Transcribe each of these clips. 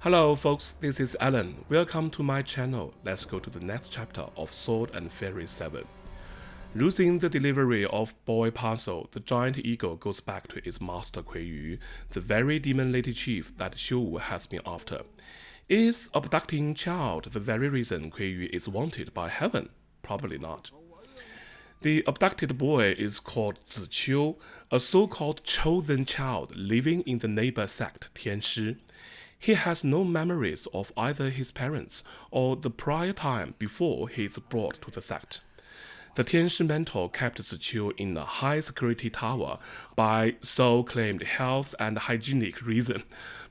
Hello folks, this is Alan. Welcome to my channel. Let's go to the next chapter of Sword and Fairy 7. Losing the delivery of boy parcel, the giant eagle goes back to its master Kui Yu, the very demon lady chief that Xiu Wu has been after. Is abducting child the very reason Kui Yu is wanted by heaven? Probably not. The abducted boy is called Ziqiu, a so-called chosen child living in the neighbor sect Tianshi. He has no memories of either his parents or the prior time before he is brought to the sect. The Tianshi mentor kept Ziqiu in a high-security tower by so-claimed health and hygienic reason,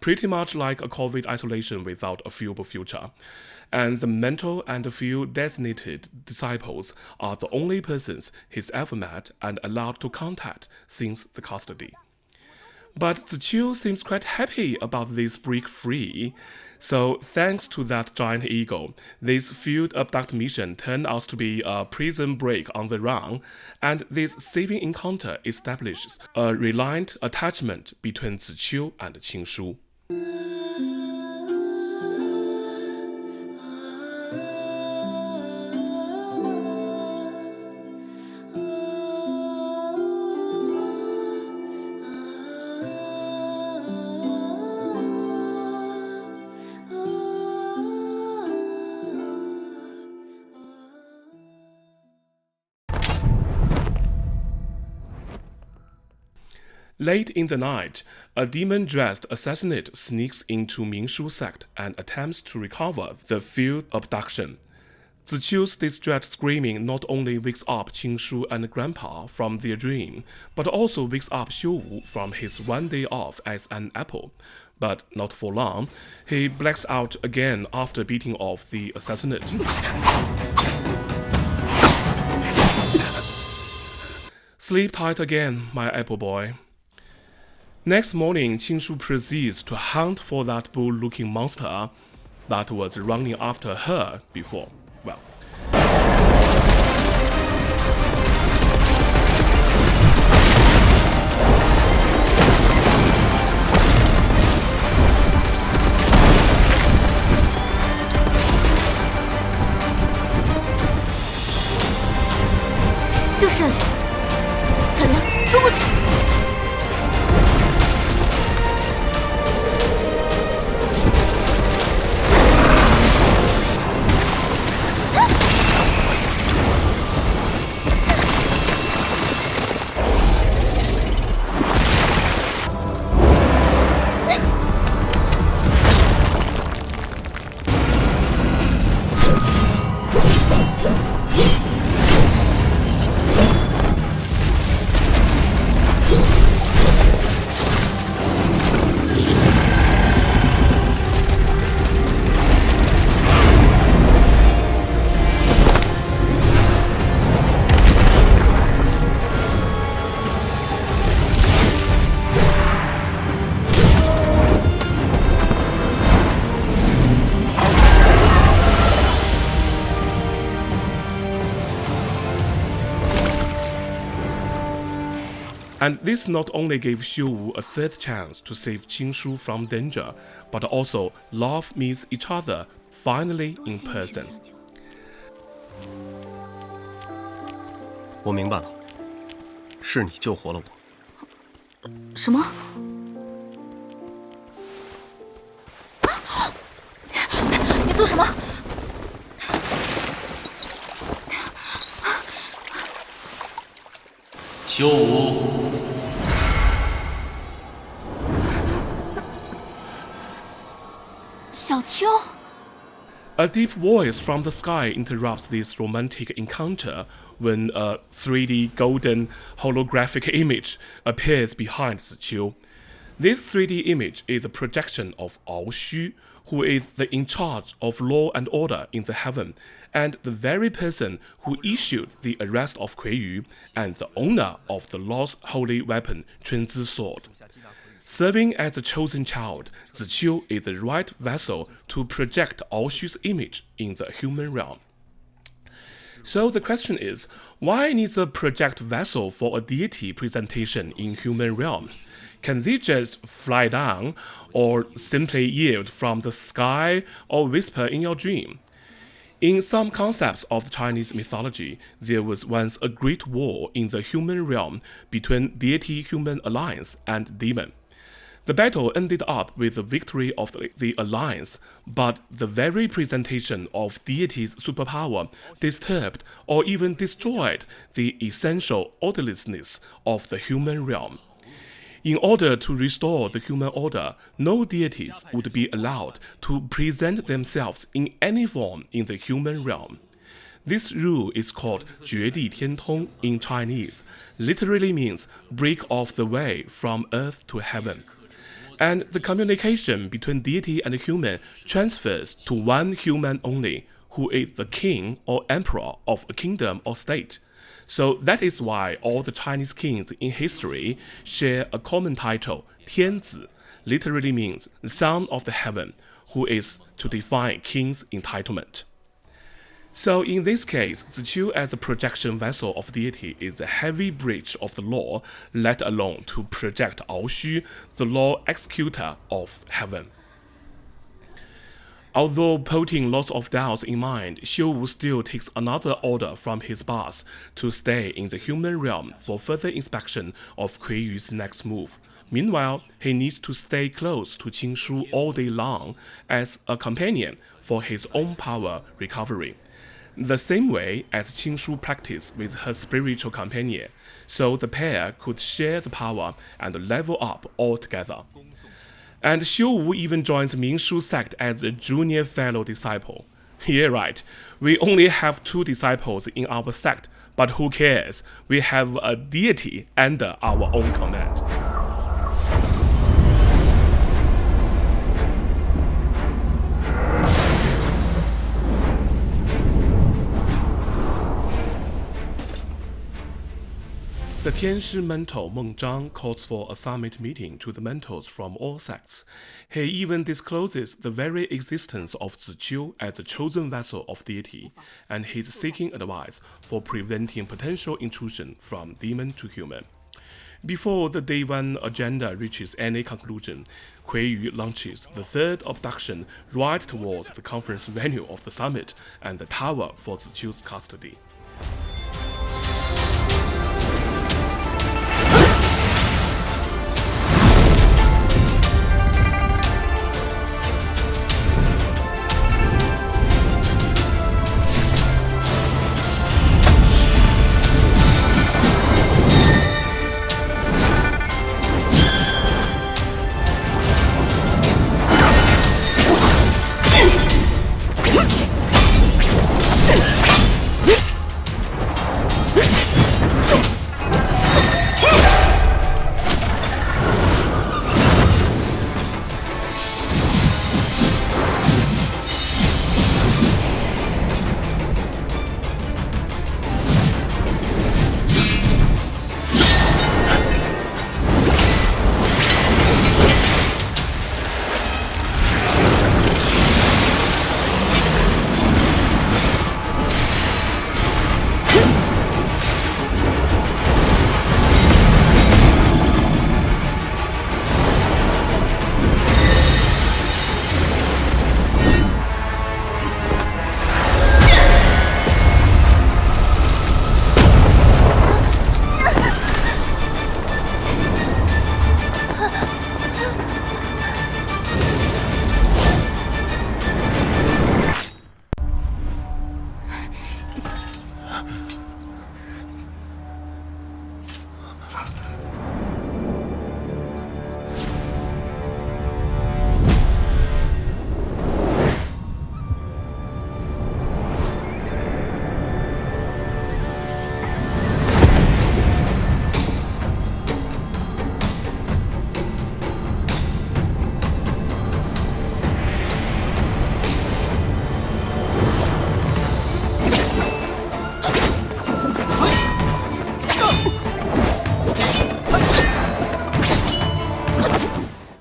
pretty much like a COVID isolation without a feasible future. And the mentor and a few designated disciples are the only persons he's ever met and allowed to contact since the custody. But Ziqiu seems quite happy about this break free. So thanks to that giant eagle, this field abduct mission turned out to be a prison break on the run, and this saving encounter establishes a reliant attachment between Ziqiu and Qingshu. Late in the night, a demon-dressed assassinate sneaks into Mingshu sect and attempts to recover the failed abduction. Ziqiu's distressed screaming not only wakes up Qingshu and Grandpa from their dream, but also wakes up Xiu Wu from his one day off as an apple. But not for long, he blacks out again after beating off the assassinate. Sleep tight again, my apple boy. Next morning, Qingshu proceeds to hunt for that bull-looking monster that was running after her before. Well,就是这里，彩莲，冲过去！And this not only gave Xiu Wu a third chance to save Qingshu from danger, but also love meets each other finally in person. 我明白了，是你救活了我。什么？你做什么？修武。 小秋。 A deep voice from the sky interrupts this romantic encounter when a 3D golden holographic image appears behind Ziqiu. This 3D image is a projection of Ao Xu, who is the in charge of law and order in the heaven, and the very person who issued the arrest of Kui Yu and the owner of the lost holy weapon Chunzi sword. Serving as a chosen child, Ziqiu is the right vessel to project Ao Xu's image in the human realm. So the question is, why needs a project vessel for a deity presentation in human realm? Can they just fly down, or simply yield from the sky, or whisper in your dream? In some concepts of Chinese mythology, there was once a great war in the human realm between deity-human alliance and demon. The battle ended up with the victory of the alliance, but the very presentation of deity's superpower disturbed or even destroyed the essential orderliness of the human realm. In order to restore the human order, no deities would be allowed to present themselves in any form in the human realm. This rule is called 绝地天通 in Chinese, literally means break off the way from earth to heaven. And the communication between deity and human transfers to one human only, who is the king or emperor of a kingdom or state. So that is why all the Chinese kings in history share a common title, 天子, literally means son of the heaven, who is to define king's entitlement. So in this case, Ziqiu as a projection vessel of deity is a heavy breach of the law, let alone to project Aoxu, the law executor of heaven. Although putting lots of doubts in mind, Xiu Wu still takes another order from his boss to stay in the human realm for further inspection of Kui Yu's next move. Meanwhile, he needs to stay close to Qing Shu all day long as a companion for his own power recovery. The same way as Qing Shu practiced with her spiritual companion, so the pair could share the power and level up all together. And Xiu Wu even joins Ming Shu's sect as a junior fellow disciple. Yeah, right. We only have 2 disciples in our sect, but who cares? We have a deity under our own command. The Tianshi mentor Meng Zhang calls for a summit meeting to the mentors from all sects. He even discloses the very existence of Ziqiu as the chosen vessel of deity, and he's seeking advice for preventing potential intrusion from demon to human. Before the Day 1 agenda reaches any conclusion, Kui Yu launches the 3rd abduction right towards the conference venue of the summit and the tower for Ziqiu's custody.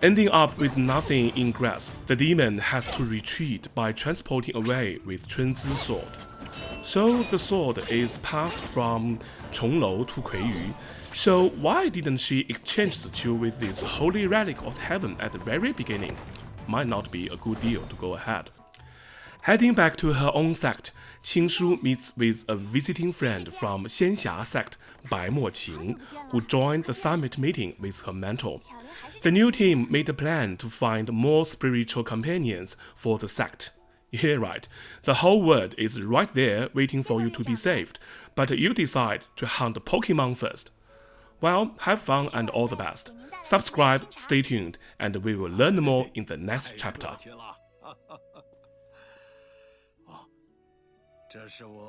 Ending up with nothing in grasp, the demon has to retreat by transporting away with Chunzi's sword. So the sword is passed from Chonglou to Kui Yu. So why didn't she exchange the jewel with this holy relic of heaven at the very beginning? Might not be a good deal to go ahead. Heading back to her own sect, Qingshu meets with a visiting friend from Xianxia sect, Bai Moqing, who joined the summit meeting with her mentor. The new team made a plan to find more spiritual companions for the sect. Yeah, right. The whole world is right there waiting for you to be saved, but you decide to hunt Pokemon first. Well, have fun and all the best. Subscribe, stay tuned, and we will learn more in the next chapter.